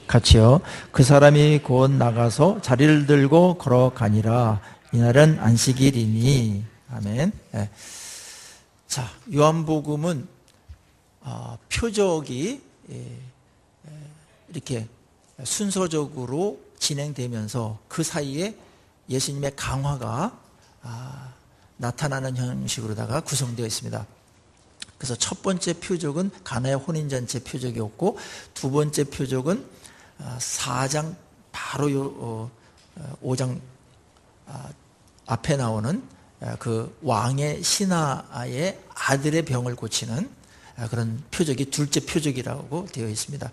같이요. 그 사람이 곧 나가서 자리를 들고 걸어가니라. 이날은 안식일이니. 아멘. 네. 자, 요한복음은 표적이 이렇게 순서적으로 진행되면서 그 사이에 예수님의 강화가 나타나는 형식으로다가 구성되어 있습니다. 그래서 첫 번째 표적은 가나의 혼인잔치 표적이었고, 두 번째 표적은 4장 바로 5장 앞에 나오는 그 왕의 신하의 아들의 병을 고치는 그런 표적이 둘째 표적이라고 되어 있습니다.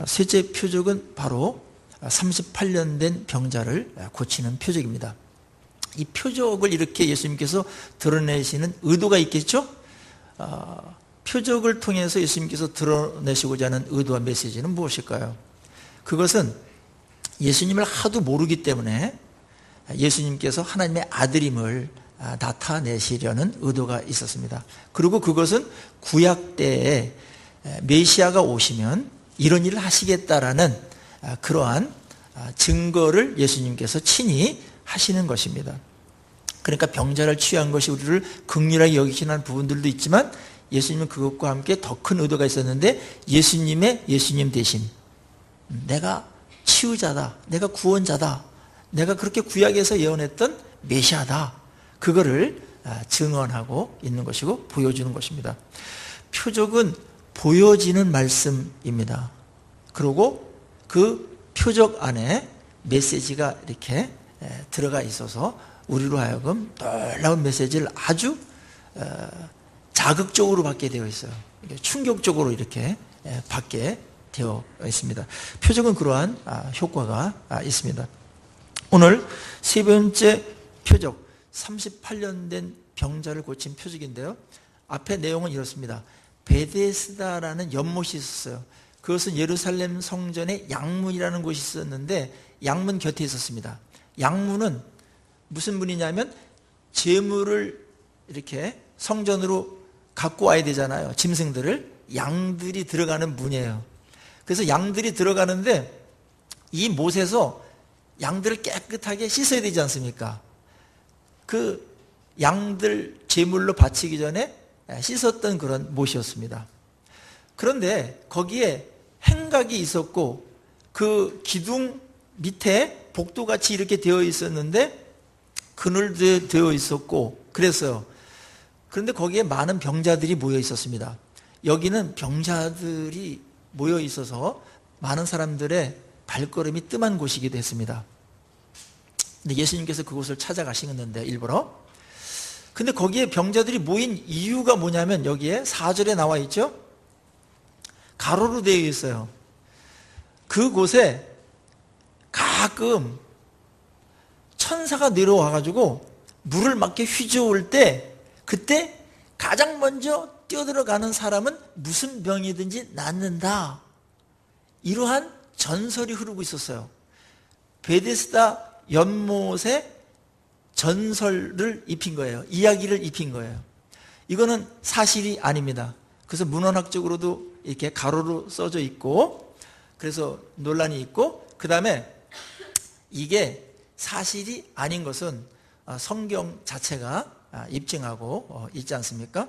셋째 표적은 바로 38년 된 병자를 고치는 표적입니다. 이 표적을 이렇게 예수님께서 드러내시는 의도가 있겠죠? 표적을 통해서 예수님께서 드러내시고자 하는 의도와 메시지는 무엇일까요? 그것은 예수님을 하도 모르기 때문에 예수님께서 하나님의 아들임을 나타내시려는 의도가 있었습니다. 그리고 그것은 구약 때에 메시아가 오시면 이런 일을 하시겠다라는 그러한 증거를 예수님께서 친히 하시는 것입니다. 그러니까 병자를 치유한 것이 우리를 긍휼하게 여기시는 부분들도 있지만, 예수님은 그것과 함께 더 큰 의도가 있었는데, 예수님 대신 내가 치유자다, 내가 구원자다, 내가 그렇게 구약에서 예언했던 메시아다, 그거를 증언하고 있는 것이고 보여주는 것입니다. 표적은 보여지는 말씀입니다. 그리고 그 표적 안에 메시지가 이렇게 들어가 있어서 우리로 하여금 놀라운 메시지를 아주 자극적으로 받게 되어 있어요. 충격적으로 이렇게 받게 되어 있습니다. 표적은 그러한 효과가 있습니다. 오늘 세 번째 표적, 38년 된 병자를 고친 표적인데요. 앞에 내용은 이렇습니다. 베데스다라는 연못이 있었어요. 그것은 예루살렘 성전에 양문이라는 곳이 있었는데, 양문 곁에 있었습니다. 양문은 무슨 문이냐면, 제물을 이렇게 성전으로 갖고 와야 되잖아요. 짐승들을. 양들이 들어가는 문이에요. 그래서 양들이 들어가는데 이 못에서 양들을 깨끗하게 씻어야 되지 않습니까? 그 양들 제물로 바치기 전에 씻었던 그런 못이었습니다. 그런데 거기에 행각이 있었고, 그 기둥 밑에 복도같이 이렇게 되어 있었는데 그늘도 되어 있었고 그랬어요. 그런데 거기에 많은 병자들이 모여 있었습니다. 여기는 병자들이 모여 있어서 많은 사람들의 발걸음이 뜸한 곳이기도 했습니다. 근데 예수님께서 그곳을 찾아가시는데 일부러. 근데 거기에 병자들이 모인 이유가 뭐냐면, 여기에 4절에 나와 있죠? 가로로 되어 있어요. 그곳에 가끔 천사가 내려와가지고 물을 막 휘저을 때, 그때 가장 먼저 뛰어들어가는 사람은 무슨 병이든지 낫는다, 이러한 전설이 흐르고 있었어요. 베데스다 연못에 전설을 입힌 거예요. 이야기를 입힌 거예요. 이거는 사실이 아닙니다. 그래서 문헌학적으로도 이렇게 가로로 써져 있고, 그래서 논란이 있고, 그 다음에 이게 사실이 아닌 것은 성경 자체가 입증하고 있지 않습니까?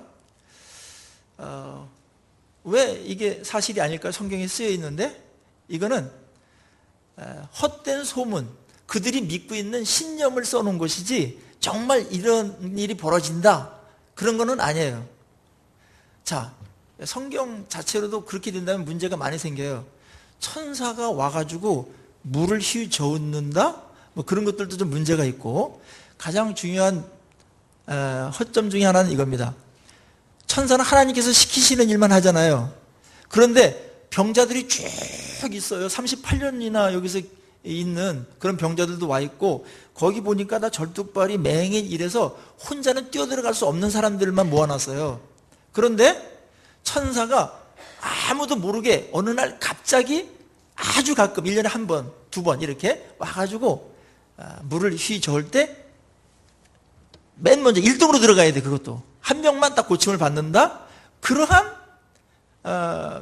왜 이게 사실이 아닐까요? 성경에 쓰여 있는데, 이거는 헛된 소문, 그들이 믿고 있는 신념을 써놓은 것이지 정말 이런 일이 벌어진다, 그런 거는 아니에요. 자, 성경 자체로도 그렇게 된다면 문제가 많이 생겨요. 천사가 와가지고 물을 휘저는다? 뭐 그런 것들도 좀 문제가 있고, 가장 중요한 허점 중에 하나는 이겁니다. 천사는 하나님께서 시키시는 일만 하잖아요. 그런데 병자들이 쭉 있어요. 38년이나 여기서 있는 그런 병자들도 와 있고, 거기 보니까 다 절뚝발이 맹인 이래서 혼자는 뛰어들어갈 수 없는 사람들만 모아놨어요. 그런데 천사가 아무도 모르게 어느 날 갑자기 아주 가끔 1년에 한 번, 두 번 이렇게 와가지고 물을 휘저을 때 맨 먼저 1등으로 들어가야 돼. 그것도 한 명만 딱 고침을 받는다, 그러한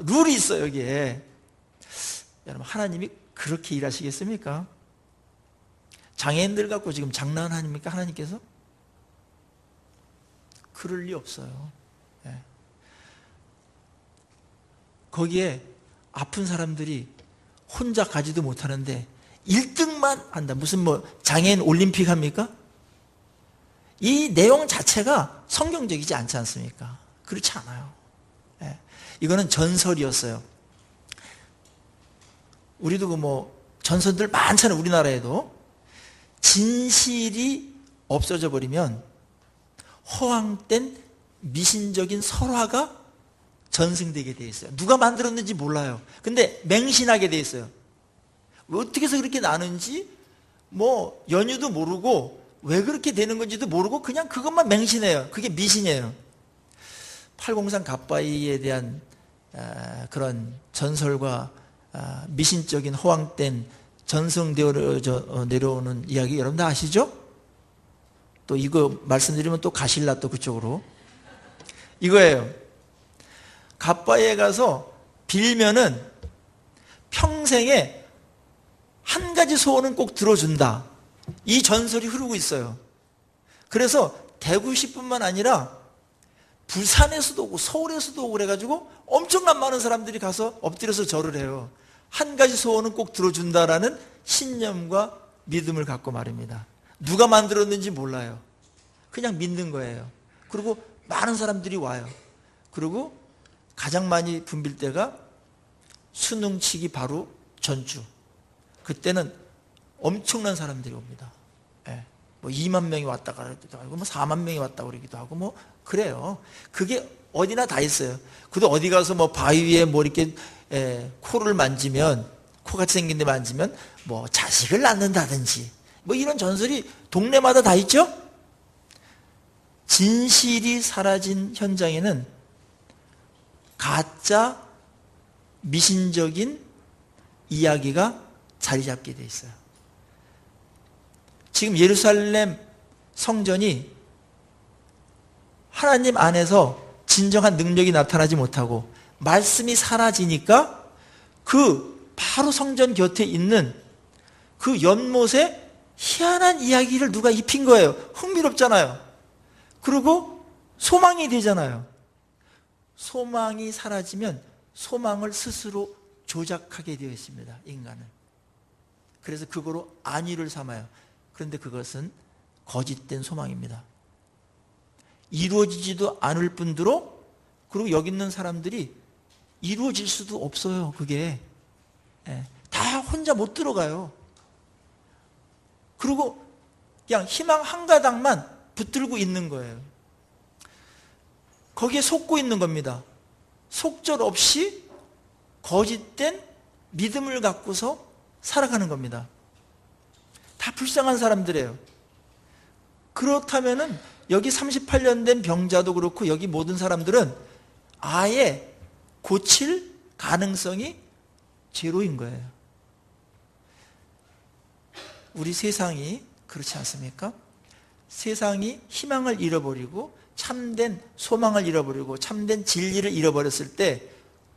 룰이 있어요. 여기에 여러분, 하나님이 그렇게 일하시겠습니까? 장애인들 갖고 지금 장난하십니까? 하나님께서? 그럴 리 없어요. 예. 거기에 아픈 사람들이 혼자 가지도 못하는데 1등만 한다. 무슨 뭐 장애인 올림픽 합니까? 이 내용 자체가 성경적이지 않지 않습니까? 그렇지 않아요. 예. 이거는 전설이었어요. 우리도 그 뭐 전설들 많잖아요. 우리나라에도. 진실이 없어져 버리면 허황된 미신적인 설화가 전승되게 돼 있어요. 누가 만들었는지 몰라요. 근데 맹신하게 돼 있어요. 어떻게 해서 그렇게 나는지 뭐 연유도 모르고 왜 그렇게 되는 건지도 모르고 그냥 그것만 맹신해요. 그게 미신이에요. 803 갓바위에 대한 그런 전설과 미신적인 허황된 전승되어 내려오는 이야기 여러분 다 아시죠? 또 이거 말씀드리면 또 가실라 또 그쪽으로. 이거예요. 갓바위에 가서 빌면은 평생에 한 가지 소원은 꼭 들어준다. 이 전설이 흐르고 있어요. 그래서 대구시뿐만 아니라 부산에서도 오고 서울에서도 오고 그래가지고 엄청난 많은 사람들이 가서 엎드려서 절을 해요. 한 가지 소원은 꼭 들어준다라는 신념과 믿음을 갖고 말입니다. 누가 만들었는지 몰라요. 그냥 믿는 거예요. 그리고 많은 사람들이 와요. 그리고 가장 많이 붐빌 때가 수능치기 바로 전주. 그때는 엄청난 사람들이 옵니다. 예. 뭐 2만 명이 왔다 그러기도 하고, 뭐 4만 명이 왔다 그러기도 하고, 뭐 그래요. 그게 어디나 다 있어요. 근데 어디 가서 뭐 바위 위에 뭐 이렇게 코를 만지면, 코같이 생긴 데 만지면 뭐 자식을 낳는다든지, 뭐 이런 전설이 동네마다 다 있죠? 진실이 사라진 현장에는 가짜 미신적인 이야기가 자리 잡게 돼 있어요. 지금 예루살렘 성전이 하나님 안에서 진정한 능력이 나타나지 못하고 말씀이 사라지니까 그 바로 성전 곁에 있는 그 연못에 희한한 이야기를 누가 입힌 거예요. 흥미롭잖아요. 그리고 소망이 되잖아요. 소망이 사라지면 소망을 스스로 조작하게 되어 있습니다. 인간은. 그래서 그거로 안위를 삼아요. 그런데 그것은 거짓된 소망입니다. 이루어지지도 않을 뿐더러, 그리고 여기 있는 사람들이 이루어질 수도 없어요. 그게 다 혼자 못 들어가요. 그리고 그냥 희망 한 가닥만 붙들고 있는 거예요. 거기에 속고 있는 겁니다. 속절없이 거짓된 믿음을 갖고서 살아가는 겁니다. 다 불쌍한 사람들이에요. 그렇다면은 여기 38년 된 병자도 그렇고 여기 모든 사람들은 아예 고칠 가능성이 제로인 거예요. 우리 세상이 그렇지 않습니까? 세상이 희망을 잃어버리고 참된 소망을 잃어버리고 참된 진리를 잃어버렸을 때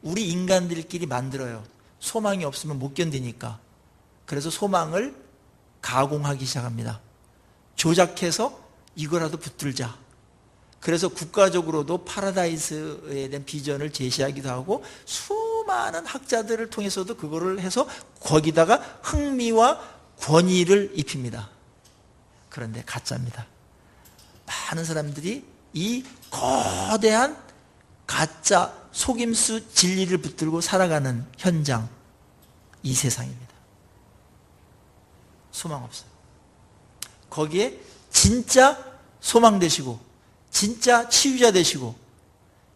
우리 인간들끼리 만들어요. 소망이 없으면 못 견디니까. 그래서 소망을 가공하기 시작합니다. 조작해서 이거라도 붙들자. 그래서 국가적으로도 파라다이스에 대한 비전을 제시하기도 하고 수많은 학자들을 통해서도 그거를 해서 거기다가 흥미와 권위를 입힙니다. 그런데 가짜입니다. 많은 사람들이 이 거대한 가짜 속임수 진리를 붙들고 살아가는 현장, 이 세상입니다. 소망 없어요. 거기에 진짜 소망 되시고 진짜 치유자 되시고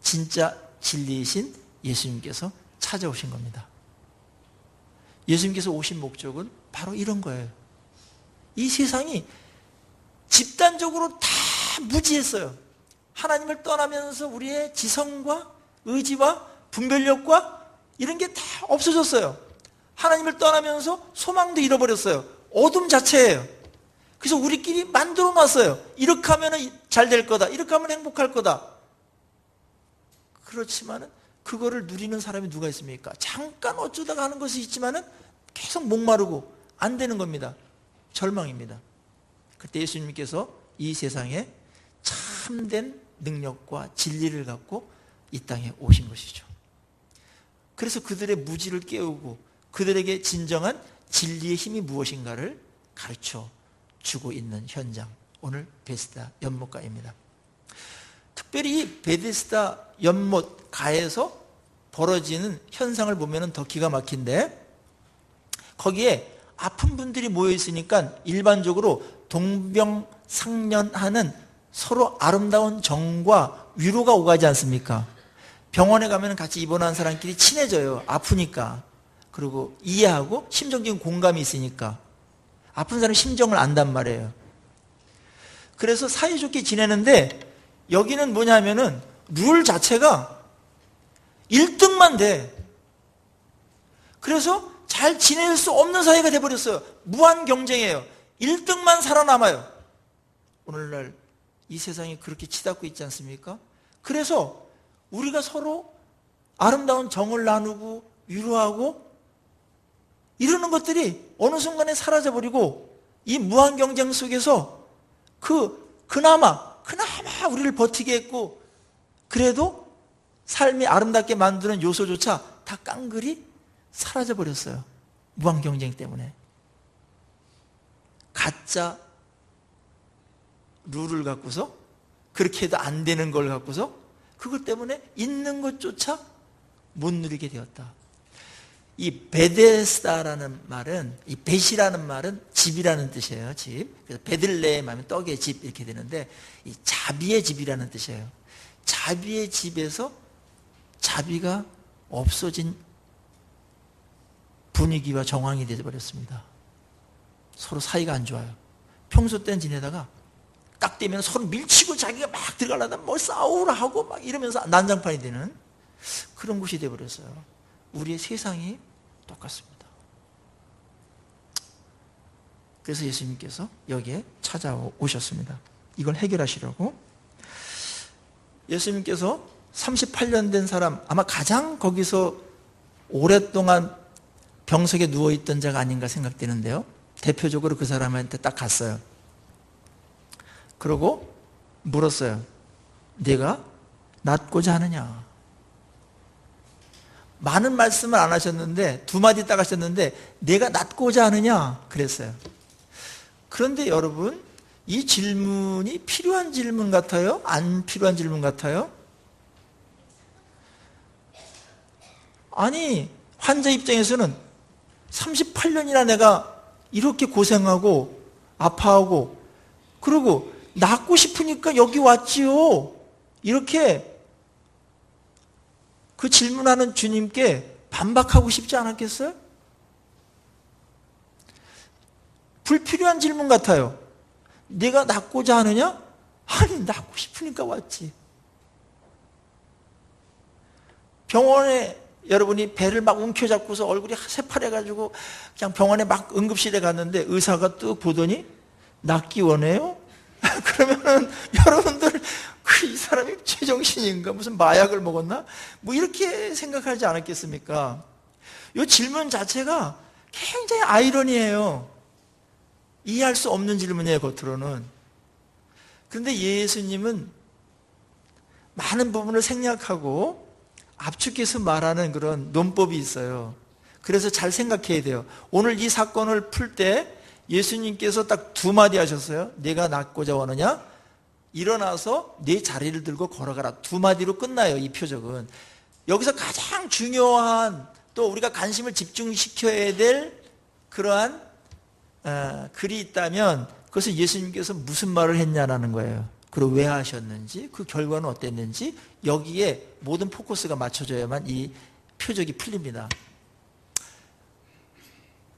진짜 진리이신 예수님께서 찾아오신 겁니다. 예수님께서 오신 목적은 바로 이런 거예요. 이 세상이 집단적으로 다 무지했어요. 하나님을 떠나면서 우리의 지성과 의지와 분별력과 이런 게 다 없어졌어요. 하나님을 떠나면서 소망도 잃어버렸어요. 어둠 자체예요. 그래서 우리끼리 만들어 놨어요. 이렇게 하면 잘 될 거다. 이렇게 하면 행복할 거다. 그렇지만은 그거를 누리는 사람이 누가 있습니까? 잠깐 어쩌다가 하는 것이 있지만은 계속 목마르고 안 되는 겁니다. 절망입니다. 그때 예수님께서 이 세상에 참된 능력과 진리를 갖고 이 땅에 오신 것이죠. 그래서 그들의 무지를 깨우고 그들에게 진정한 진리의 힘이 무엇인가를 가르쳐 주고 있는 현장, 오늘 베데스다 연못가입니다. 특별히 이 베데스다 연못가에서 벌어지는 현상을 보면 더 기가 막힌데, 거기에 아픈 분들이 모여 있으니까 일반적으로 동병상련하는 서로 아름다운 정과 위로가 오가지 않습니까? 병원에 가면 같이 입원한 사람끼리 친해져요. 아프니까. 그리고 이해하고 심정적인 공감이 있으니까. 아픈 사람 심정을 안단 말이에요. 그래서 사이좋게 지내는데, 여기는 뭐냐면은 룰 자체가 1등만 돼. 그래서 잘 지낼 수 없는 사이가 돼버렸어요. 무한 경쟁이에요. 1등만 살아남아요. 오늘날 이 세상이 그렇게 치닫고 있지 않습니까? 그래서 우리가 서로 아름다운 정을 나누고 위로하고 이러는 것들이 어느 순간에 사라져버리고, 이 무한 경쟁 속에서 그나마 우리를 버티게 했고, 그래도 삶이 아름답게 만드는 요소조차 다 깡그리 사라져버렸어요. 무한 경쟁 때문에. 가짜 룰을 갖고서, 그렇게 해도 안 되는 걸 갖고서, 그것 때문에 있는 것조차 못 누리게 되었다. 이 베데스다라는 말은, 이 벳이라는 말은 집이라는 뜻이에요. 집. 그래서 베들레헴 하면 떡의 집 이렇게 되는데, 이 자비의 집이라는 뜻이에요. 자비의 집에서 자비가 없어진 분위기와 정황이 되어버렸습니다. 서로 사이가 안 좋아요. 평소 때는 지내다가 딱 되면 서로 밀치고 자기가 막 들어가려다 뭐 싸우라 하고 막 이러면서 난장판이 되는 그런 곳이 되어버렸어요. 우리의 세상이 똑같습니다. 그래서 예수님께서 여기에 찾아오셨습니다. 이걸 해결하시려고. 예수님께서 38년 된 사람, 아마 가장 거기서 오랫동안 병석에 누워있던 자가 아닌가 생각되는데요. 대표적으로 그 사람한테 딱 갔어요. 그러고 물었어요. 네가 낫고자 하느냐? 많은 말씀을 안 하셨는데, 두 마디 딱 하셨는데, 내가 낫고자 하느냐? 그랬어요. 그런데 여러분, 이 질문이 필요한 질문 같아요? 안 필요한 질문 같아요? 아니, 환자 입장에서는 38년이나 내가 이렇게 고생하고 아파하고 그리고 낫고 싶으니까 여기 왔지요. 이렇게 그 질문하는 주님께 반박하고 싶지 않았겠어요? 불필요한 질문 같아요. 네가 낫고자 하느냐? 아니, 낫고 싶으니까 왔지. 병원에 여러분이 배를 막 움켜잡고서 얼굴이 새파래가지고 그냥 병원에 막 응급실에 갔는데 의사가 뚝 보더니 낫기 원해요? 그러면은 여러분들 이 사람이 제정신인가? 무슨 마약을 먹었나? 뭐 이렇게 생각하지 않았겠습니까? 이 질문 자체가 굉장히 아이러니해요. 이해할 수 없는 질문이에요, 겉으로는. 그런데 예수님은 많은 부분을 생략하고 압축해서 말하는 그런 논법이 있어요. 그래서 잘 생각해야 돼요. 오늘 이 사건을 풀 때 예수님께서 딱 두 마디 하셨어요. 네가 낫고자 원하냐? 일어나서 네 자리를 들고 걸어가라. 두 마디로 끝나요, 이 표적은. 여기서 가장 중요한, 또 우리가 관심을 집중시켜야 될 그러한 글이 있다면, 그것은 예수님께서 무슨 말을 했냐라는 거예요. 그리고 왜 하셨는지, 그 결과는 어땠는지, 여기에 모든 포커스가 맞춰져야만 이 표적이 풀립니다.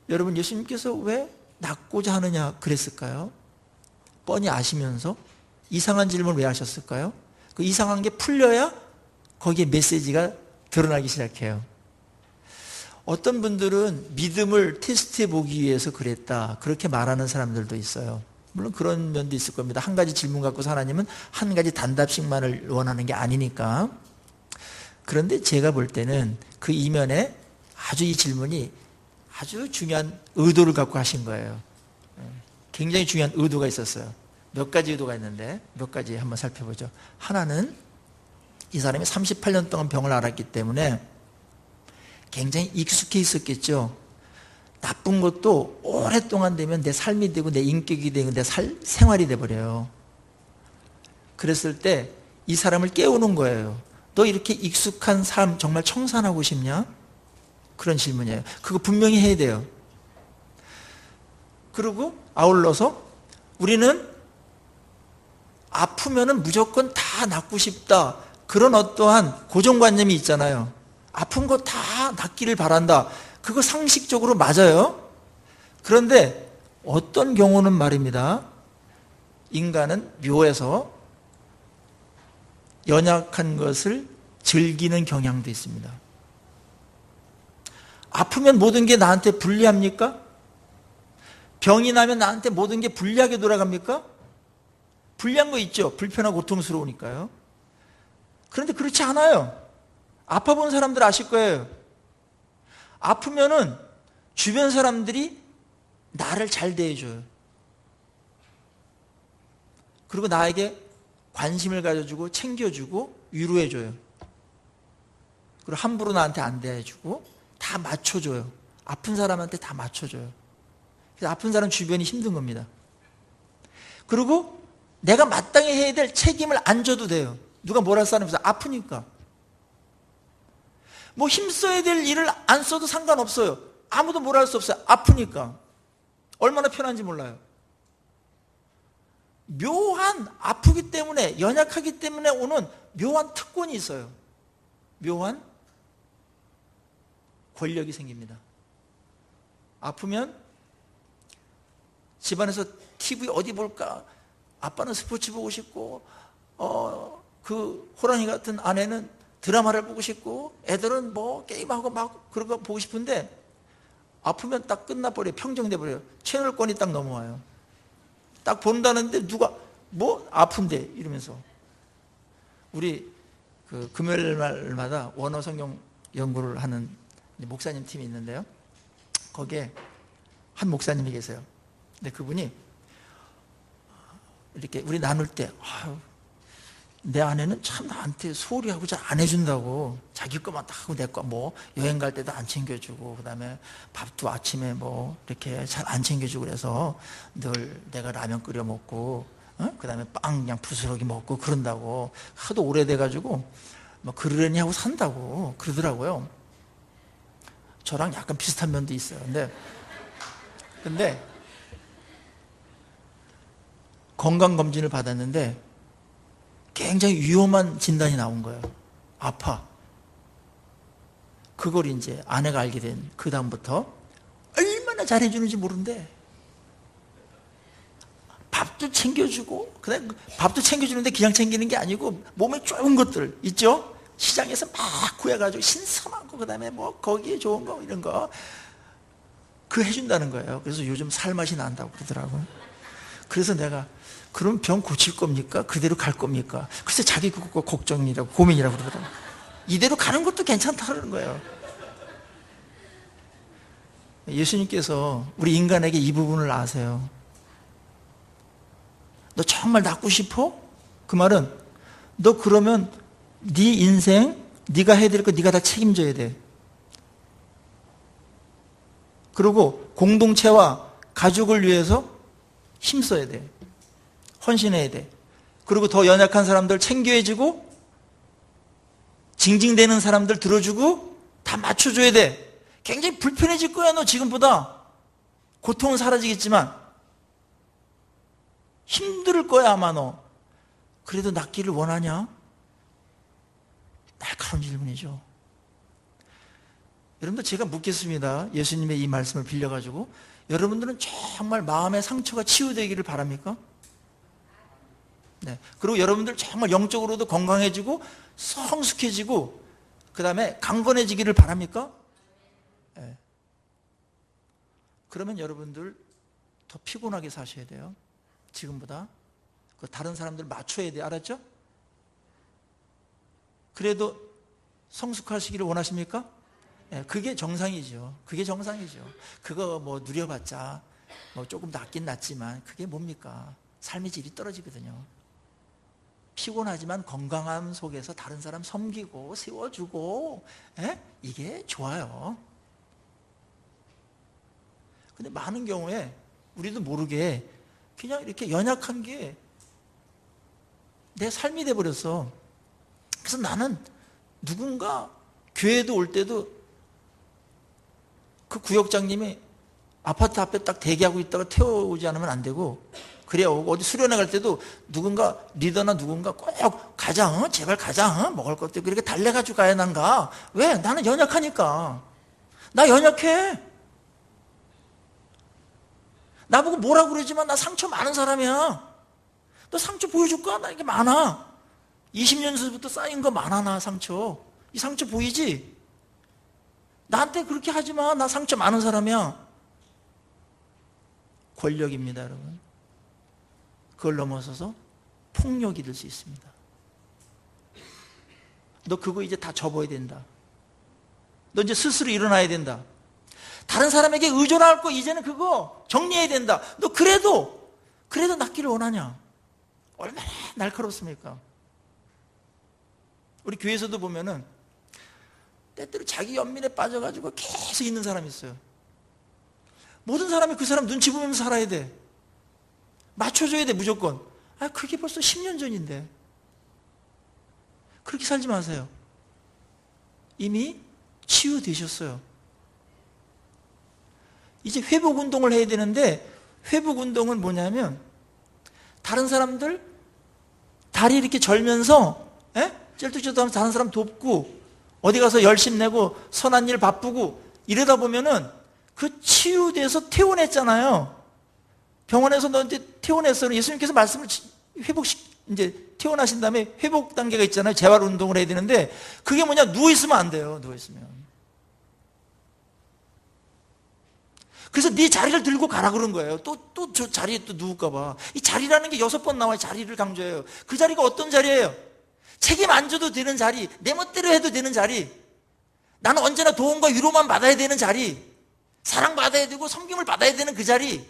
여러분, 예수님께서 왜 낫고자 하느냐 그랬을까요? 뻔히 아시면서 이상한 질문을 왜 하셨을까요? 그 이상한 게 풀려야 거기에 메시지가 드러나기 시작해요. 어떤 분들은 믿음을 테스트해 보기 위해서 그랬다, 그렇게 말하는 사람들도 있어요. 물론 그런 면도 있을 겁니다. 한 가지 질문 갖고서 하나님은 한 가지 단답식만을 원하는 게 아니니까. 그런데 제가 볼 때는 그 이면에 아주 이 질문이 아주 중요한 의도를 갖고 하신 거예요. 굉장히 중요한 의도가 있었어요. 몇 가지 의도가 있는데 몇 가지 한번 살펴보죠. 하나는 이 사람이 38년 동안 병을 앓았기 때문에 굉장히 익숙해 있었겠죠. 나쁜 것도 오랫동안 되면 내 삶이 되고 내 인격이 되고 내 생활이 돼버려요. 그랬을 때 이 사람을 깨우는 거예요. 너 이렇게 익숙한 삶 정말 청산하고 싶냐? 그런 질문이에요. 그거 분명히 해야 돼요. 그리고 아울러서 우리는 아프면은 무조건 다 낫고 싶다. 그런 어떠한 고정관념이 있잖아요. 아픈 거 다 낫기를 바란다. 그거 상식적으로 맞아요. 그런데 어떤 경우는 말입니다. 인간은 묘해서 연약한 것을 즐기는 경향도 있습니다. 아프면 모든 게 나한테 불리합니까? 병이 나면 나한테 모든 게 불리하게 돌아갑니까? 불리한 거 있죠. 불편하고 고통스러우니까요. 그런데 그렇지 않아요. 아파본 사람들 아실 거예요. 아프면은 주변 사람들이 나를 잘 대해줘요. 그리고 나에게 관심을 가져주고 챙겨주고 위로해줘요. 그리고 함부로 나한테 안 대해주고 다 맞춰줘요. 아픈 사람한테 다 맞춰줘요. 그래서 아픈 사람 주변이 힘든 겁니다. 그리고 내가 마땅히 해야 될 책임을 안 져도 돼요. 누가 뭐라 할 사람이 없어요. 아프니까. 뭐 힘써야 될 일을 안 써도 상관없어요. 아무도 뭐라 할 수 없어요. 아프니까. 얼마나 편한지 몰라요. 묘한 아프기 때문에 연약하기 때문에 오는 묘한 특권이 있어요. 묘한 권력이 생깁니다. 아프면 집안에서 TV 어디 볼까? 아빠는 스포츠 보고 싶고 그 호랑이 같은 아내는 드라마를 보고 싶고 애들은 뭐 게임하고 막 그런 거 보고 싶은데 아프면 딱 끝나버려요. 평정돼 버려요. 채널권이 딱 넘어와요. 딱 본다는데 누가 뭐 아픈데 이러면서 우리 그 금요일마다 원어 성경 연구를 하는 목사님 팀이 있는데요. 거기에 한 목사님이 계세요. 근데 그분이 이렇게 우리 나눌 때 내 아내는 참 나한테 소홀히 하고 잘 안 해준다고. 자기 것만 다 하고 내 거 뭐 여행 갈 때도 안 챙겨주고 그다음에 밥도 아침에 뭐 이렇게 잘 안 챙겨주고 그래서 늘 내가 라면 끓여 먹고 그다음에 빵 그냥 부스러기 먹고 그런다고. 하도 오래돼가지고 뭐 그러려니 하고 산다고 그러더라고요. 저랑 약간 비슷한 면도 있어요. 근데 건강검진을 받았는데 굉장히 위험한 진단이 나온 거예요. 아파. 그걸 이제 아내가 알게 된 그 다음부터 얼마나 잘해주는지 모른대. 밥도 챙겨주고, 그다음에 밥도 챙겨주는데 그냥 챙기는 게 아니고 몸에 좋은 것들 있죠? 시장에서 막 구해가지고 신선한 거, 그다음에 뭐 거기에 좋은 거 이런 거 그 해준다는 거예요. 그래서 요즘 살맛이 난다고 그러더라고요. 그래서 내가 그럼 병 고칠 겁니까? 그대로 갈 겁니까? 글쎄 자기 그거 걱정이라고 고민이라고 그러더라고요. 이대로 가는 것도 괜찮다는 거예요. 예수님께서 우리 인간에게 이 부분을 아세요. 너 정말 낫고 싶어? 그 말은 너 그러면 네 인생 네가 해야 될 거 네가 다 책임져야 돼. 그리고 공동체와 가족을 위해서 힘써야 돼. 헌신해야 돼. 그리고 더 연약한 사람들 챙겨주고 징징대는 사람들 들어주고 다 맞춰줘야 돼. 굉장히 불편해질 거야 너 지금보다. 고통은 사라지겠지만 힘들 거야 아마 너. 그래도 낫기를 원하냐? 날카로운 질문이죠. 여러분들 제가 묻겠습니다. 예수님의 이 말씀을 빌려가지고 여러분들은 정말 마음의 상처가 치유되기를 바랍니까? 네. 그리고 여러분들 정말 영적으로도 건강해지고 성숙해지고 그 다음에 강건해지기를 바랍니까? 네. 그러면 여러분들 더 피곤하게 사셔야 돼요. 지금보다. 다른 사람들 맞춰야 돼요. 알았죠? 그래도 성숙하시기를 원하십니까? 예, 그게 정상이죠. 그게 정상이죠. 그거 뭐 누려봤자 뭐 조금 낫긴 낫지만 그게 뭡니까? 삶의 질이 떨어지거든요. 피곤하지만 건강함 속에서 다른 사람 섬기고 세워주고, 예? 이게 좋아요. 근데 많은 경우에 우리도 모르게 그냥 이렇게 연약한 게 내 삶이 돼버렸어. 그래서 나는 누군가 교회도 올 때도 그 구역장님이 아파트 앞에 딱 대기하고 있다가 태워오지 않으면 안 되고, 그래야 오고, 어디 수련회 갈 때도 누군가 리더나 누군가 꼭 가자, 제발 가자, 먹을 것도 있고 이렇게 달래가지고 가야 난 가. 왜? 나는 연약하니까. 나 연약해. 나보고 뭐라 그러지만 나 상처 많은 사람이야. 너 상처 보여줄까? 나 이게 많아. 20년 전부터 쌓인 거 많아. 나 상처. 이 상처 보이지? 나한테 그렇게 하지 마. 나 상처 많은 사람이야. 권력입니다, 여러분. 그걸 넘어서서 폭력이 될 수 있습니다. 너 그거 이제 다 접어야 된다. 너 이제 스스로 일어나야 된다. 다른 사람에게 의존할 거 이제는 그거 정리해야 된다. 너 그래도 낫기를 원하냐? 얼마나 날카롭습니까? 우리 교회에서도 보면은 때때로 자기 연민에 빠져가지고 계속 있는 사람이 있어요. 모든 사람이 그 사람 눈치 보면서 살아야 돼. 맞춰줘야 돼, 무조건. 그게 벌써 10년 전인데. 그렇게 살지 마세요. 이미 치유되셨어요. 이제 회복운동을 해야 되는데, 회복운동은 뭐냐면 다른 사람들 다리 이렇게 절면서 쩔뚝쩔뚝하면서 다른 사람 돕고 어디 가서 열심 내고 선한 일 바쁘고 이러다 보면은 그 치유돼서 퇴원했잖아요. 병원에서 너 이제 퇴원했어. 예수님께서 말씀을 이제 퇴원하신 다음에 회복 단계가 있잖아요. 재활 운동을 해야 되는데 그게 뭐냐? 누워있으면 안 돼요. 누워있으면. 그래서 네 자리를 들고 가라 그런 거예요. 또 저 자리에 또 누울까 봐. 이 자리라는 게 6번 나와요. 자리를 강조해요. 그 자리가 어떤 자리예요? 책임 안 져도 되는 자리, 내 멋대로 해도 되는 자리, 나는 언제나 도움과 위로만 받아야 되는 자리, 사랑받아야 되고 섬김을 받아야 되는 그 자리,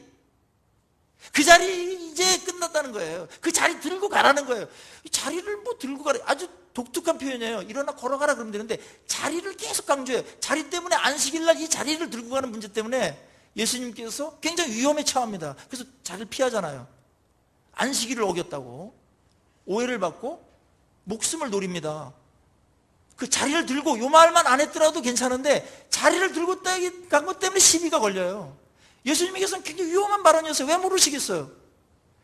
그 자리 이제 끝났다는 거예요. 그 자리 들고 가라는 거예요. 이 자리를 뭐 들고 가라, 아주 독특한 표현이에요. 일어나 걸어가라 그러면 되는데 자리를 계속 강조해요. 자리 때문에 안식일날 이 자리를 들고 가는 문제 때문에 예수님께서 굉장히 위험에 처합니다. 그래서 자리를 피하잖아요. 안식일을 어겼다고 오해를 받고 목숨을 노립니다. 그 자리를 들고 요 말만 안 했더라도 괜찮은데 자리를 들고 간 것 때문에 시비가 걸려요. 예수님께서는 굉장히 위험한 발언이었어요. 왜 모르시겠어요?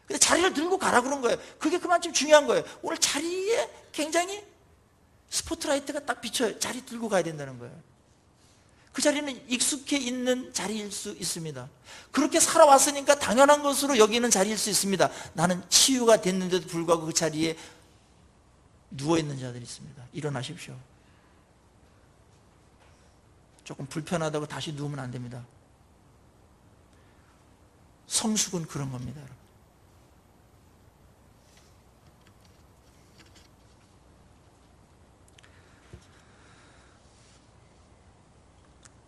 근데 자리를 들고 가라 그런 거예요. 그게 그만큼 중요한 거예요. 오늘 자리에 굉장히 스포트라이트가 딱 비쳐요. 자리 들고 가야 된다는 거예요. 그 자리는 익숙해 있는 자리일 수 있습니다. 그렇게 살아왔으니까 당연한 것으로 여기는 자리일 수 있습니다. 나는 치유가 됐는데도 불구하고 그 자리에 누워있는 자들이 있습니다. 일어나십시오. 조금 불편하다고 다시 누우면 안 됩니다. 성숙은 그런 겁니다, 여러분.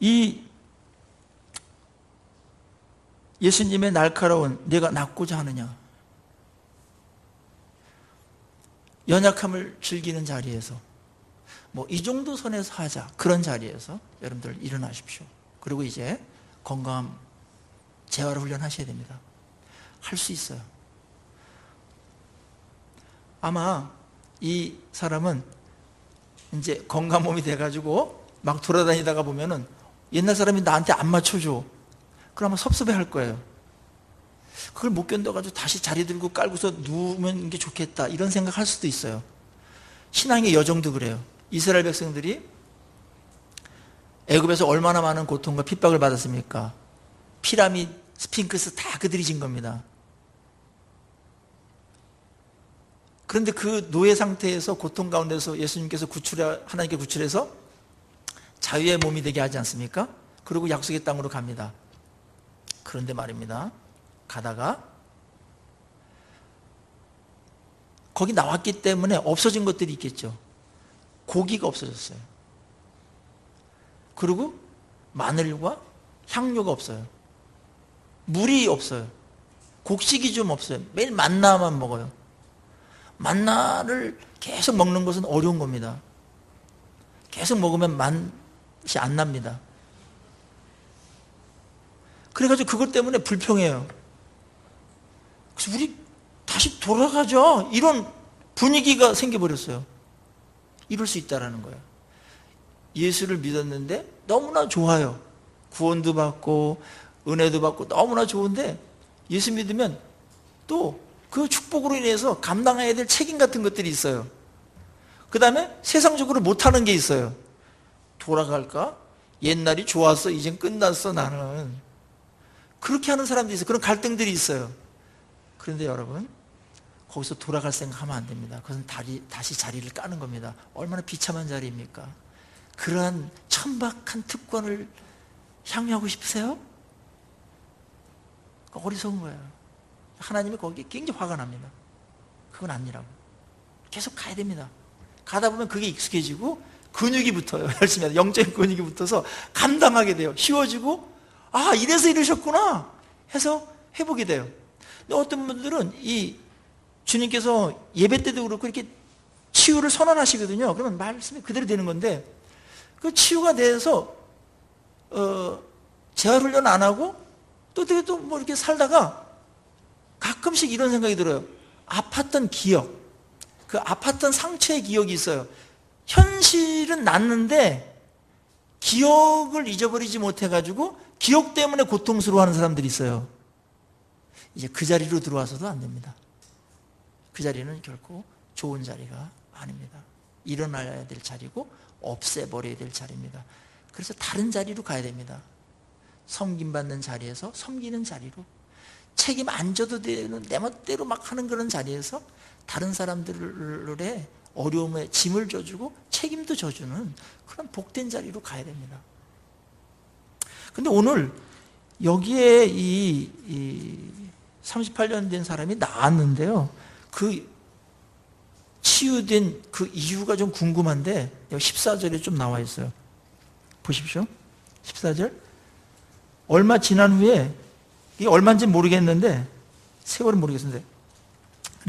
이 예수님의 날카로운 내가 낫고자 하느냐, 연약함을 즐기는 자리에서 뭐 이 정도 선에서 하자, 그런 자리에서 여러분들 일어나십시오. 그리고 이제 건강한 재활 훈련 하셔야 됩니다. 할 수 있어요. 아마 이 사람은 이제 건강 몸이 돼가지고 막 돌아다니다가 보면은 옛날 사람이 나한테 안 맞춰줘. 그러면 섭섭해할 거예요. 그걸 못 견뎌가지고 다시 자리 들고 깔고서 누우면 게 좋겠다, 이런 생각할 수도 있어요. 신앙의 여정도 그래요. 이스라엘 백성들이 애굽에서 얼마나 많은 고통과 핍박을 받았습니까? 피라미드, 스핑크스 다 그들이 진 겁니다. 그런데 그 노예 상태에서 고통 가운데서 예수님께서 하나님께 구출해서 자유의 몸이 되게 하지 않습니까? 그리고 약속의 땅으로 갑니다. 그런데 말입니다, 가다가 거기 나왔기 때문에 없어진 것들이 있겠죠. 고기가 없어졌어요. 그리고 마늘과 향료가 없어요. 물이 없어요. 곡식이 좀 없어요. 매일 만나만 먹어요. 만나를 계속 먹는 것은 어려운 겁니다. 계속 먹으면 맛이 안 납니다. 그래가지고 그것 때문에 불평해요. 그래서 우리 다시 돌아가죠. 이런 분위기가 생겨버렸어요. 이럴 수 있다라는 거예요. 예수를 믿었는데 너무나 좋아요. 구원도 받고 은혜도 받고 너무나 좋은데 예수 믿으면 또 그 축복으로 인해서 감당해야 될 책임 같은 것들이 있어요. 그 다음에 세상적으로 못하는 게 있어요. 돌아갈까? 옛날이 좋았어. 이젠 끝났어 나는. 그렇게 하는 사람들이 있어요. 그런 갈등들이 있어요. 그런데 여러분, 거기서 돌아갈 생각하면 안 됩니다. 그것은 다시 자리를 까는 겁니다. 얼마나 비참한 자리입니까? 그러한 천박한 특권을 향유하고 싶으세요? 어리석은 거예요. 하나님이 거기에 굉장히 화가 납니다. 그건 아니라고. 계속 가야 됩니다. 가다 보면 그게 익숙해지고 근육이 붙어요. 열심히 하다. 영적인 근육이 붙어서 감당하게 돼요. 쉬워지고 아 이래서 이러셨구나 해서 해보게 돼요. 근데 어떤 분들은 이 주님께서 예배 때도 그렇고 이렇게 치유를 선언하시거든요. 그러면 말씀이 그대로 되는 건데 그 치유가 돼서 재활훈련 안 하고 또 뭐 이렇게 살다가 가끔씩 이런 생각이 들어요. 아팠던 기억, 그 아팠던 상처의 기억이 있어요. 현실은 낫는데 기억을 잊어버리지 못해가지고 기억 때문에 고통스러워하는 사람들이 있어요. 이제 그 자리로 들어와서도 안 됩니다. 그 자리는 결코 좋은 자리가 아닙니다. 일어나야 될 자리고 없애버려야 될 자리입니다. 그래서 다른 자리로 가야 됩니다. 섬김받는 자리에서 섬기는 자리로, 책임 안 져도 되는 내 멋대로 막 하는 그런 자리에서 다른 사람들의 어려움에 짐을 져주고 책임도 져주는 그런 복된 자리로 가야 됩니다. 근데 오늘 여기에 이 38년 된 사람이 나왔는데요. 그 치유된 그 이유가 좀 궁금한데 14절에 좀 나와 있어요. 보십시오. 14절. 얼마 지난 후에 이게 얼마인지 모르겠는데 세월은 모르겠는데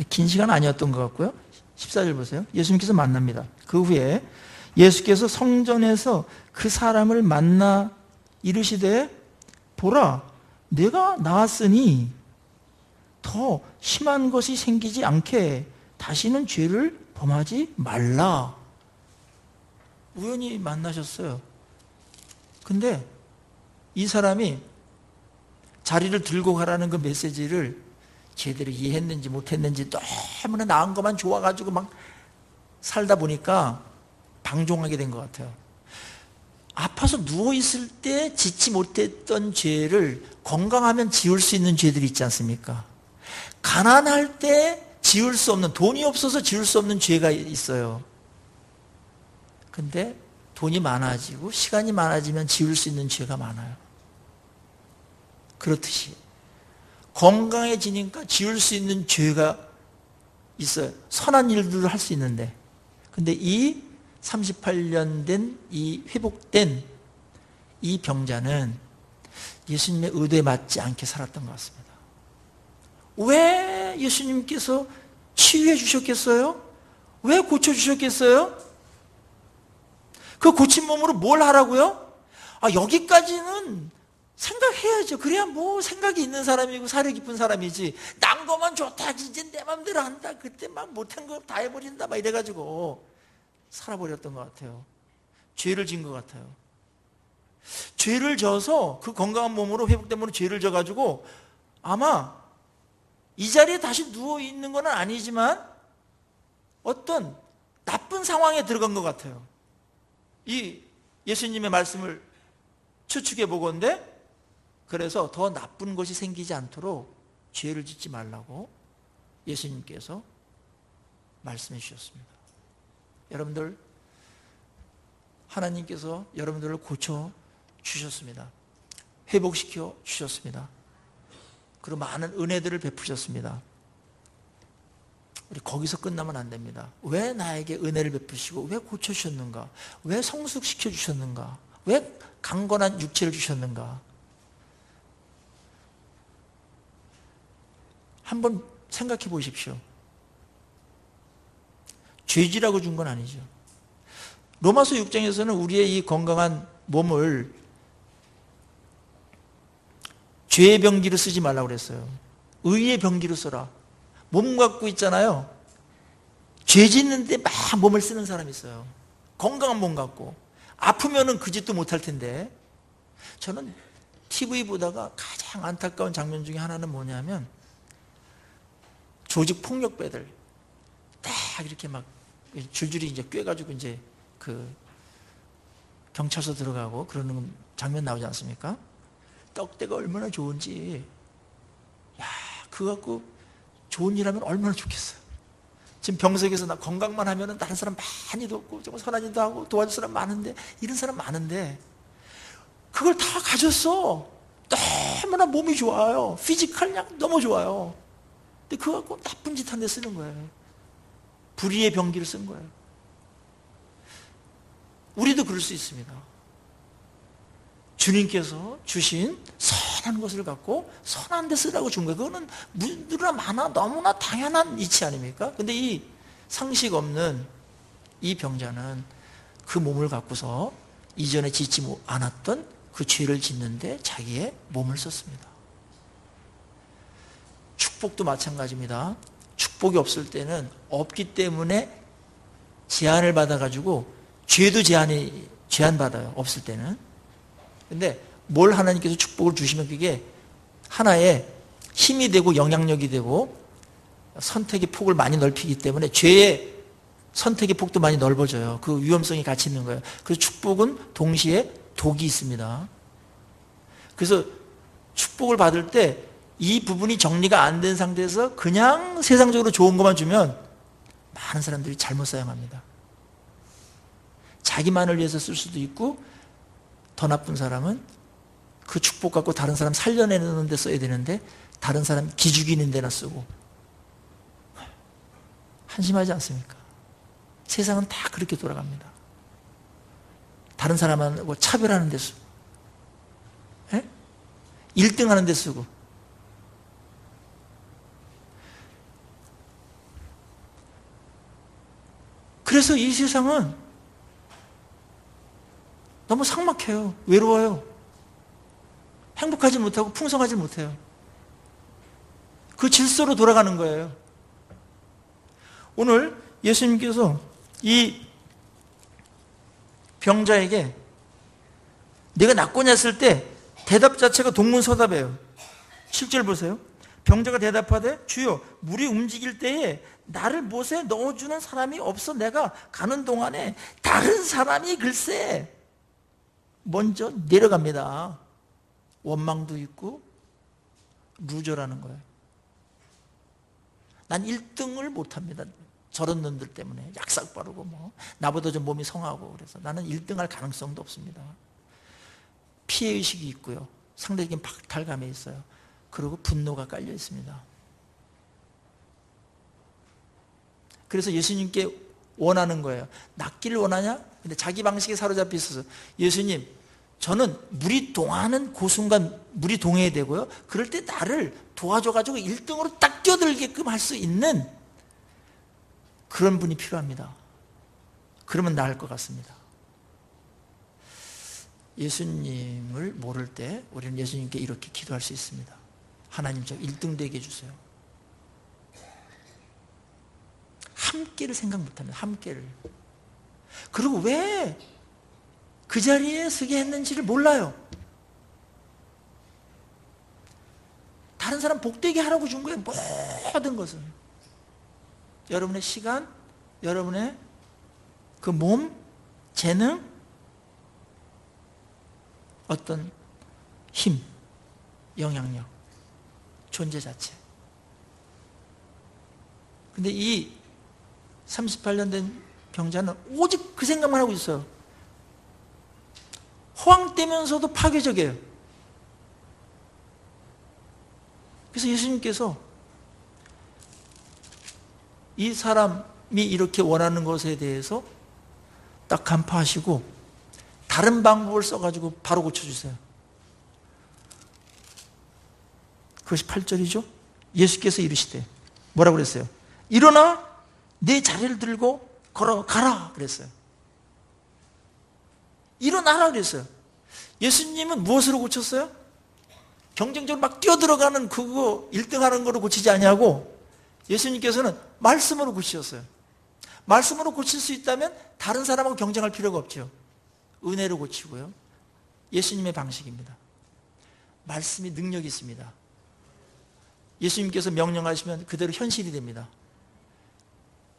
긴 시간 아니었던 것 같고요. 14절 보세요. 예수님께서 만납니다. 그 후에 예수께서 성전에서 그 사람을 만나 이르시되 보라 내가 나왔으니 더 심한 것이 생기지 않게 다시는 죄를 범하지 말라. 우연히 만나셨어요. 근데 이 사람이 자리를 들고 가라는 그 메시지를 제대로 이해했는지 못했는지 너무나 나은 것만 좋아가지고 막 살다 보니까 방종하게 된 것 같아요. 아파서 누워있을 때 짓지 못했던 죄를 건강하면 지울 수 있는 죄들이 있지 않습니까? 가난할 때 지울 수 없는, 돈이 없어서 지울 수 없는 죄가 있어요. 근데 돈이 많아지고 시간이 많아지면 지울 수 있는 죄가 많아요. 그렇듯이 건강해지니까 지울 수 있는 죄가 있어요. 선한 일들을 할 수 있는데. 근데 이 38년 된 이 회복된 이 병자는 예수님의 의도에 맞지 않게 살았던 것 같습니다. 왜 예수님께서 치유해 주셨겠어요? 왜 고쳐주셨겠어요? 그 고친 몸으로 뭘 하라고요? 여기까지는 생각해야죠. 그래야 뭐 생각이 있는 사람이고 사려 깊은 사람이지. 난 거만 좋다. 이제 내 맘대로 한다. 그때 막 못한 거 다 해버린다. 막 이래가지고 살아버렸던 것 같아요. 죄를 진 것 같아요. 죄를 져서 그 건강한 몸으로 회복된 몸으로 죄를 져가지고 아마 이 자리에 다시 누워있는 건 아니지만 어떤 나쁜 상황에 들어간 것 같아요. 이 예수님의 말씀을 추측해 보건대 그래서 더 나쁜 것이 생기지 않도록 죄를 짓지 말라고 예수님께서 말씀해 주셨습니다. 여러분들 하나님께서 여러분들을 고쳐 주셨습니다. 회복시켜 주셨습니다. 그리고 많은 은혜들을 베푸셨습니다. 우리 거기서 끝나면 안 됩니다. 왜 나에게 은혜를 베푸시고 왜 고쳐주셨는가? 왜 성숙시켜 주셨는가? 왜 강건한 육체를 주셨는가? 한번 생각해 보십시오. 죄지라고 준 건 아니죠. 로마서 6장에서는 우리의 이 건강한 몸을 죄의 병기로 쓰지 말라고 그랬어요. 의의 병기로 써라. 몸 갖고 있잖아요. 죄 짓는데 막 몸을 쓰는 사람이 있어요. 건강한 몸 갖고. 아프면은 그 짓도 못할 텐데. 저는 TV 보다가 가장 안타까운 장면 중에 하나는 뭐냐면 조직 폭력배들 딱 이렇게 막 줄줄이 이제 꿰가지고 이제 그 경찰서 들어가고 그러는 장면 나오지 않습니까? 떡대가 얼마나 좋은지. 야, 그거 갖고 좋은 일 하면 얼마나 좋겠어요. 지금 병석에서 나 건강만 하면은 다른 사람 많이 돕고 정말 선한 일도 하고 도와줄 사람 많은데, 이런 사람 많은데 그걸 다 가졌어. 너무나 몸이 좋아요. 피지컬 너무 좋아요. 근데 그거 갖고 나쁜 짓 한 데 쓰는 거예요. 불의의 병기를 쓴 거예요. 우리도 그럴 수 있습니다. 주님께서 주신 선한 것을 갖고 선한 데 쓰라고 준 거예요. 그거는 누구나 많아 너무나 당연한 이치 아닙니까? 근데 이 상식 없는 이 병자는 그 몸을 갖고서 이전에 짓지 않았던 그 죄를 짓는데 자기의 몸을 썼습니다. 축복도 마찬가지입니다. 축복이 없을 때는 없기 때문에 제한을 받아가지고 죄도 제한받아요. 없을 때는. 근데 뭘 하나님께서 축복을 주시면 그게 하나의 힘이 되고 영향력이 되고 선택의 폭을 많이 넓히기 때문에 죄의 선택의 폭도 많이 넓어져요. 그 위험성이 같이 있는 거예요. 그래서 축복은 동시에 독이 있습니다. 그래서 축복을 받을 때 이 부분이 정리가 안 된 상태에서 그냥 세상적으로 좋은 것만 주면 많은 사람들이 잘못 사용합니다. 자기만을 위해서 쓸 수도 있고, 더 나쁜 사람은 그 축복 갖고 다른 사람 살려내는 데 써야 되는데 다른 사람 기죽이는 데나 쓰고. 한심하지 않습니까? 세상은 다 그렇게 돌아갑니다. 다른 사람하고 차별하는 데 쓰고, 1등 하는 데 쓰고. 그래서 이 세상은 너무 삭막해요. 외로워요. 행복하지 못하고 풍성하지 못해요. 그 질서로 돌아가는 거예요. 오늘 예수님께서 이 병자에게 내가 낫고냐 했을 때 대답 자체가 동문서답이에요. 7절 보세요. 병자가 대답하되 주여 물이 움직일 때에 나를 못에 넣어주는 사람이 없어 내가 가는 동안에 다른 사람이 글쎄 먼저 내려갑니다. 원망도 있고 루저라는 거예요. 난 1등을 못합니다. 저런 놈들 때문에 약삭 빠르고 뭐 나보다 좀 몸이 성하고 그래서 나는 1등 할 가능성도 없습니다. 피해의식이 있고요. 상대적인 박탈감에 있어요. 그리고 분노가 깔려 있습니다. 그래서 예수님께 원하는 거예요. 낫기를 원하냐? 근데 자기 방식에 사로잡혀 있어서 예수님, 저는 물이 동하는 그 순간 물이 동해야 되고요. 그럴 때 나를 도와줘가지고 1등으로 딱 뛰어들게끔 할 수 있는 그런 분이 필요합니다. 그러면 나을 것 같습니다. 예수님을 모를 때 우리는 예수님께 이렇게 기도할 수 있습니다. 하나님, 저 1등 되게 해주세요. 함께를 생각 못합니다. 함께를. 그리고 왜 그 자리에 서게 했는지를 몰라요. 다른 사람 복되게 하라고 준 거예요. 모든 것은. 여러분의 시간, 여러분의 그 몸, 재능, 어떤 힘, 영향력, 존재 자체. 근데 이 38년 된 병자는 오직 그 생각만 하고 있어요. 허황되면서도 파괴적이에요. 그래서 예수님께서 이 사람이 이렇게 원하는 것에 대해서 딱 간파하시고 다른 방법을 써가지고 바로 고쳐주세요. 그것이 8절이죠. 예수께서 이르시되 뭐라고 그랬어요? 일어나 내 자리를 들고 걸어가라 그랬어요. 일어나라 그랬어요. 예수님은 무엇으로 고쳤어요? 경쟁적으로 막 뛰어들어가는 그거 1등 하는 거로 고치지 아니하고 예수님께서는 말씀으로 고치셨어요. 말씀으로 고칠 수 있다면 다른 사람하고 경쟁할 필요가 없죠. 은혜로 고치고요. 예수님의 방식입니다. 말씀이 능력이 있습니다. 예수님께서 명령하시면 그대로 현실이 됩니다.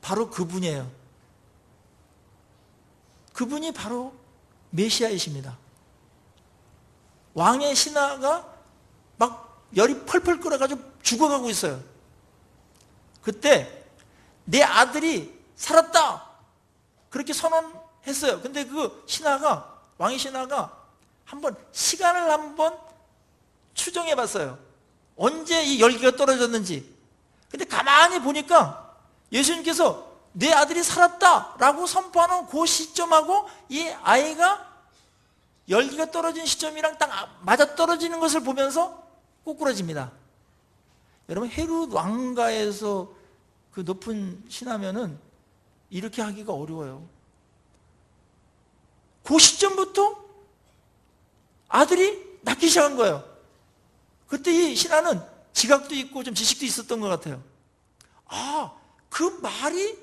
바로 그분이에요. 그분이 바로 메시아이십니다. 왕의 신하가 막 열이 펄펄 끓어가지고 죽어가고 있어요. 그때 내 아들이 살았다 그렇게 선언했어요. 근데 그 신하가, 왕의 신하가 시간을 한번 추정해 봤어요. 언제 이 열기가 떨어졌는지. 근데 가만히 보니까 예수님께서 내 아들이 살았다라고 선포하는 그 시점하고 이 아이가 열기가 떨어진 시점이랑 딱 맞아떨어지는 것을 보면서 꼬꾸라집니다. 여러분, 헤롯 왕가에서 그 높은 신하면은 이렇게 하기가 어려워요. 그 시점부터 아들이 낫기 시작한 거예요. 그때 이 신하는 지각도 있고 좀 지식도 있었던 것 같아요. 그 말이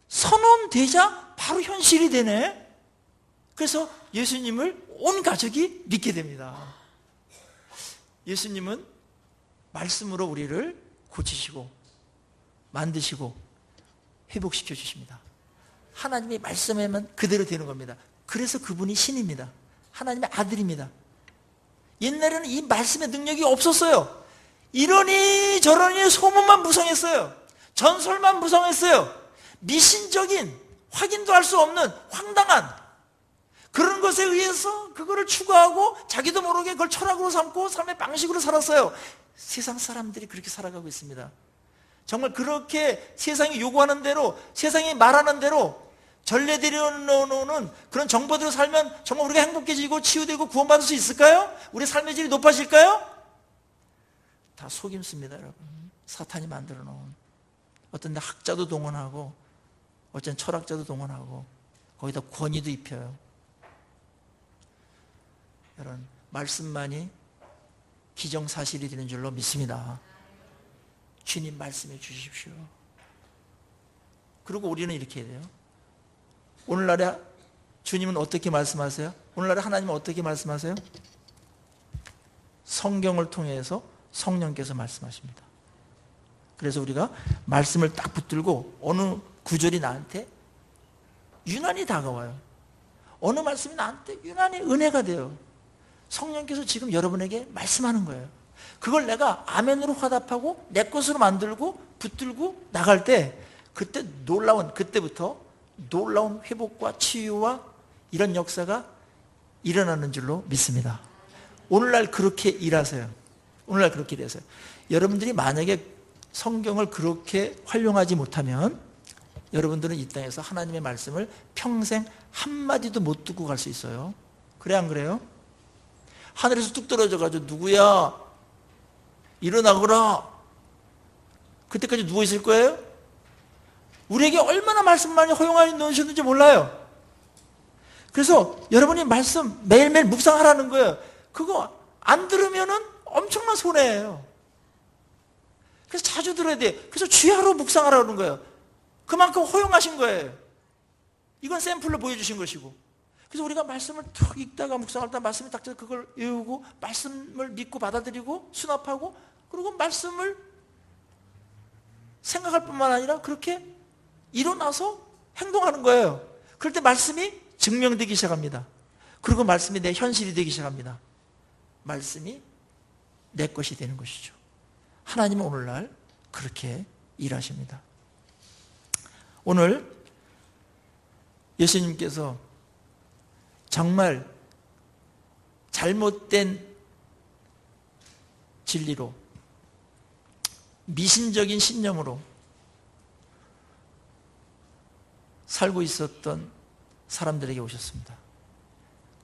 선언되자 바로 현실이 되네. 그래서 예수님을 온 가족이 믿게 됩니다. 예수님은 말씀으로 우리를 고치시고 만드시고 회복시켜 주십니다. 하나님의 말씀에만 그대로 되는 겁니다. 그래서 그분이 신입니다. 하나님의 아들입니다. 옛날에는 이 말씀의 능력이 없었어요. 이러니 저러니 소문만 무성했어요. 전설만 무성했어요. 미신적인, 확인도 할 수 없는 황당한 그런 것에 의해서 그거를 추구하고 자기도 모르게 그걸 철학으로 삼고 삶의 방식으로 살았어요. 세상 사람들이 그렇게 살아가고 있습니다. 정말 그렇게 세상이 요구하는 대로, 세상이 말하는 대로 전래드려놓는 그런 정보대로 살면 정말 우리가 행복해지고 치유되고 구원받을 수 있을까요? 우리 삶의 질이 높아질까요? 다 속임수입니다, 여러분. 사탄이 만들어 놓은. 어떤 데 학자도 동원하고 어떤 철학자도 동원하고 거기다 권위도 입혀요. 여러분, 말씀만이 기정사실이 되는 줄로 믿습니다. 주님 말씀해 주십시오. 그리고 우리는 이렇게 해야 돼요. 오늘날에 주님은 어떻게 말씀하세요? 오늘날에 하나님은 어떻게 말씀하세요? 성경을 통해서 성령께서 말씀하십니다. 그래서 우리가 말씀을 딱 붙들고 어느 구절이 나한테 유난히 다가와요. 어느 말씀이 나한테 유난히 은혜가 돼요. 성령께서 지금 여러분에게 말씀하는 거예요. 그걸 내가 아멘으로 화답하고 내 것으로 만들고 붙들고 나갈 때 그때부터 놀라운 회복과 치유와 이런 역사가 일어나는 줄로 믿습니다. 오늘날 그렇게 일하세요. 오늘날 그렇게 일하세요. 여러분들이 만약에 성경을 그렇게 활용하지 못하면 여러분들은 이 땅에서 하나님의 말씀을 평생 한마디도 못 듣고 갈 수 있어요. 그래 안 그래요? 하늘에서 뚝 떨어져가지고 누구야? 일어나거라. 그때까지 누워 있을 거예요? 우리에게 얼마나 말씀만이 허용하여 놓으셨는지 몰라요. 그래서 여러분이 말씀 매일매일 묵상하라는 거예요. 그거 안 들으면은 엄청난 손해예요. 그래서 자주 들어야 돼. 그래서 주야로 묵상하라는 거예요. 그만큼 허용하신 거예요. 이건 샘플로 보여주신 것이고. 그래서 우리가 말씀을 툭 읽다가 묵상할 때 말씀이 딱 져서 그걸 외우고 말씀을 믿고 받아들이고 수납하고 그리고 말씀을 생각할 뿐만 아니라 그렇게 일어나서 행동하는 거예요. 그럴 때 말씀이 증명되기 시작합니다. 그리고 말씀이 내 현실이 되기 시작합니다. 말씀이 내 것이 되는 것이죠. 하나님은 오늘날 그렇게 일하십니다. 오늘 예수님께서 정말 잘못된 진리로 미신적인 신념으로 살고 있었던 사람들에게 오셨습니다.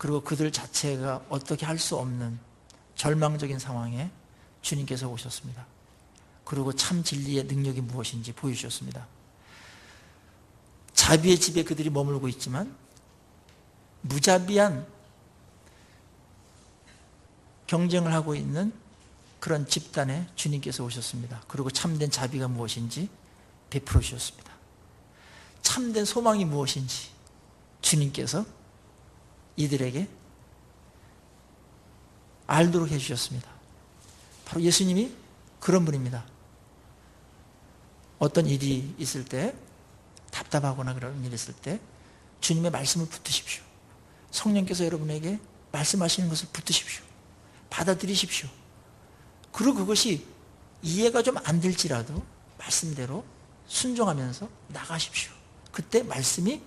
그리고 그들 자체가 어떻게 할 수 없는 절망적인 상황에 주님께서 오셨습니다. 그리고 참 진리의 능력이 무엇인지 보여주셨습니다. 자비의 집에 그들이 머물고 있지만 무자비한 경쟁을 하고 있는 그런 집단에 주님께서 오셨습니다. 그리고 참된 자비가 무엇인지 베풀어 주셨습니다. 참된 소망이 무엇인지 주님께서 이들에게 알도록 해주셨습니다. 바로 예수님이 그런 분입니다. 어떤 일이 있을 때, 답답하거나 그런 일이 있을 때 주님의 말씀을 붙드십시오. 성령께서 여러분에게 말씀하시는 것을 붙드십시오. 받아들이십시오. 그리고 그것이 이해가 좀 안 될지라도 말씀대로 순종하면서 나가십시오. 그때 말씀이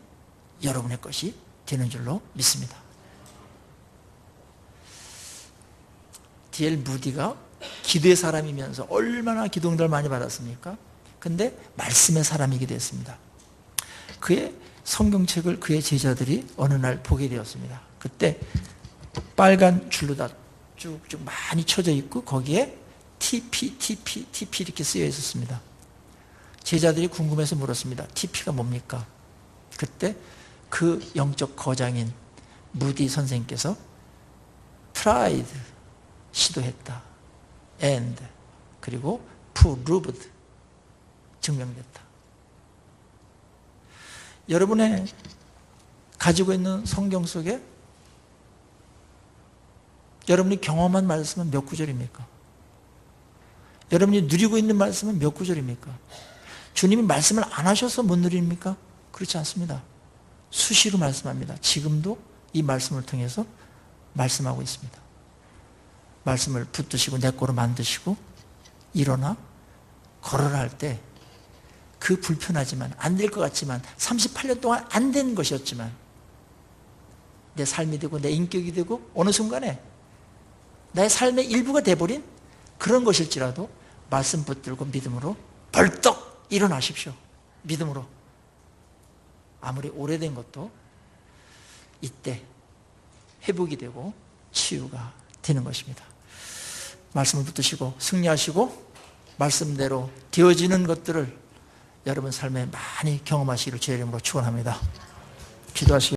여러분의 것이 되는 줄로 믿습니다. D.L. 무디가 기도의 사람이면서 얼마나 기도응답을 많이 받았습니까? 근데 말씀의 사람이기도 했습니다. 그의 성경책을 그의 제자들이 어느 날 보게 되었습니다. 그때 빨간 줄로 다 쭉쭉 많이 쳐져 있고 거기에 TP 이렇게 쓰여 있었습니다. 제자들이 궁금해서 물었습니다. TP가 뭡니까? 그때 그 영적 거장인 무디 선생님께서 tried, 시도했다, and, 그리고 proved, 증명됐다. 여러분의 가지고 있는 성경 속에 여러분이 경험한 말씀은 몇 구절입니까? 여러분이 누리고 있는 말씀은 몇 구절입니까? 주님이 말씀을 안 하셔서 못 누립니까? 그렇지 않습니다. 수시로 말씀합니다. 지금도 이 말씀을 통해서 말씀하고 있습니다. 말씀을 붙드시고 내 거로 만드시고 일어나 걸어라 할 때 그 불편하지만 안 될 것 같지만 38년 동안 안 된 것이었지만 내 삶이 되고 내 인격이 되고 어느 순간에 나의 삶의 일부가 돼버린 그런 것일지라도 말씀 붙들고 믿음으로 벌떡 일어나십시오. 믿음으로. 아무리 오래된 것도 이때 회복이 되고 치유가 되는 것입니다. 말씀을 붙드시고 승리하시고 말씀대로 되어지는 것들을 여러분 삶에 많이 경험하시기를 주의 이름으로 축원합니다. 기도하시기